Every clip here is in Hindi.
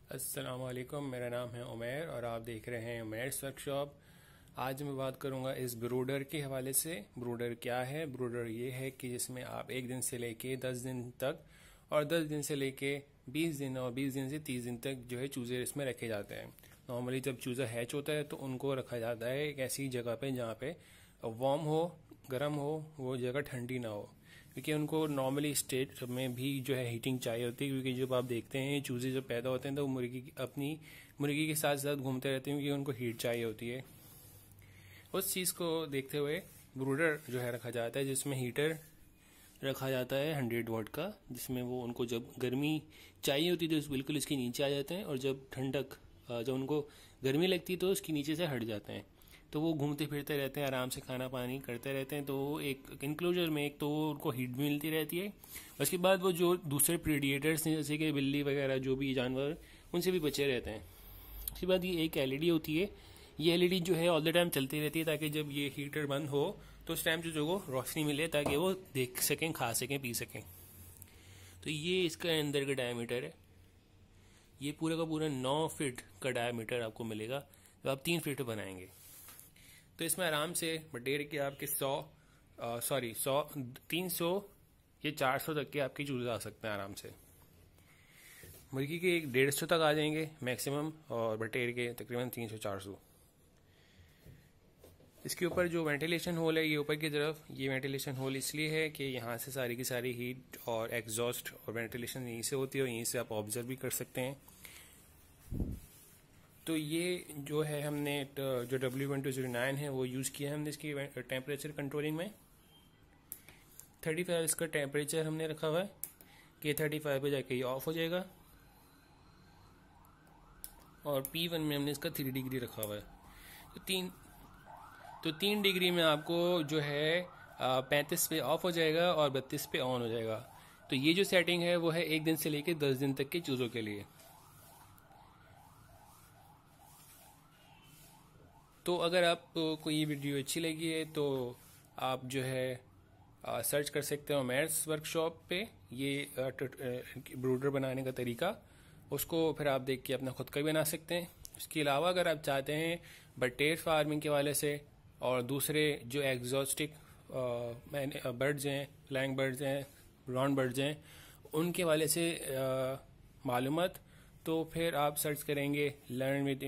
अस्सलाम वालेकुम, मेरा नाम है उमैर और आप देख रहे हैं उमैर्स वर्कशॉप। आज मैं बात करूंगा इस ब्रूडर के हवाले से। ब्रूडर क्या है? ब्रूडर ये है कि जिसमें आप 1 दिन से लेके 10 दिन तक और 10 दिन से लेके 20 दिन और 20 दिन से 30 दिन तक जो है चूज़े इसमें रखे जाते हैं। नॉर्मली जब चूज़ा हैच होता है तो उनको रखा जाता है एक ऐसी जगह पे जहाँ पे वार्म हो, गर्म हो, वो जगह ठंडी ना हो, क्योंकि उनको नॉर्मली स्टेट में भी जो है हीटिंग चाहिए होती है। क्योंकि जब आप देखते हैं चूजे जब पैदा होते हैं तो अपनी मुर्गी के साथ साथ घूमते रहते हैं, क्योंकि उनको हीट चाहिए होती है। उस चीज़ को देखते हुए ब्रूडर जो है रखा जाता है, जिसमें हीटर रखा जाता है 100 वाट का, जिसमें वो उनको जब गर्मी चाहिए होती है तो बिल्कुल इसके नीचे आ जाते हैं, और जब जब उनको गर्मी लगती है तो उसके नीचे से हट जाते हैं। तो वो घूमते फिरते रहते हैं, आराम से खाना पानी करते रहते हैं। तो एक इंक्लोजर में एक तो उनको हीट भी मिलती रहती है, उसके बाद वो जो दूसरे प्रेडिएटर्स हैं जैसे कि बिल्ली वगैरह जो भी जानवर, उनसे भी बचे रहते हैं। उसके बाद ये एक एलईडी होती है। ये एलईडी जो है ऑल द टाइम चलती रहती है, ताकि जब ये हीटर बंद हो तो उस टाइम जो को रोशनी मिले, ताकि वो देख सकें, खा सकें, पी सकें। तो ये इसका अंदर का डायमीटर है। ये पूरा का पूरा 9 फीट का डायमीटर आपको मिलेगा जब आप 3 फीट बनाएंगे। तो इसमें आराम से बटेर के आपके 100 300 या 400 तक के आपके चूजे आ सकते हैं आराम से। मुर्गी के 150 तक आ जाएंगे मैक्सिमम, और बटेर के तकरीबन 300-400। इसके ऊपर जो वेंटिलेशन होल है ये ऊपर की तरफ, ये वेंटिलेशन होल इसलिए है कि यहाँ से सारी की सारी हीट और एग्जॉस्ट और वेंटिलेशन यहीं से होती है, और यहीं से आप ऑब्जर्व भी कर सकते हैं। तो ये जो है हमने जो W1209 है वो यूज़ किया है हमने इसकी टेम्परेचर कंट्रोलिंग में। 35 इसका टेम्परेचर हमने रखा हुआ है कि 35 पे जाके ये ऑफ हो जाएगा, और P1 में हमने इसका 3 डिग्री रखा हुआ है। तो 3 डिग्री में आपको जो है 35 पे ऑफ हो जाएगा और 32 पे ऑन हो जाएगा। तो ये जो सेटिंग है वो है 1 दिन से लेके 10 दिन तक के चूज़ों के लिए। तो अगर आपको ये वीडियो अच्छी लगी है तो आप जो है सर्च कर सकते हो उमैर्स वर्कशॉप पे, ये ब्रूडर बनाने का तरीका, उसको फिर आप देख के अपना खुद का भी बना सकते हैं। इसके अलावा अगर आप चाहते हैं बटेर फार्मिंग के वाले से और दूसरे जो एग्जॉस्टिक बर्ड्स हैं, फ्लाइंग बर्ड्स हैं, ग्राउंड बर्ड्स हैं, उनके वाले से मालूमात, तो फिर आप सर्च करेंगे लर्न विद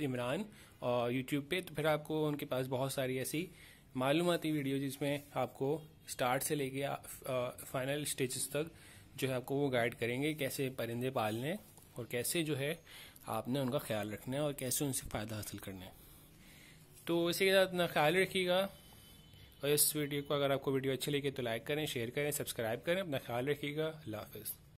इमरान और यूट्यूब पे। तो फिर आपको उनके पास बहुत सारी ऐसी मालूमाती वीडियो जिसमें आपको स्टार्ट से लेके फाइनल स्टेजेस तक जो है आपको वो गाइड करेंगे कैसे परिंदे पालने और कैसे जो है आपने उनका ख्याल रखना है और कैसे उनसे फ़ायदा हासिल करना है। तो इसी के साथ अपना ख्याल रखिएगा, और इस वीडियो को अगर आपको वीडियो अच्छी लगी तो लाइक करें, शेयर करें, सब्सक्राइब करें। अपना ख्याल रखिएगा। अल्लाह हाफ़िज़।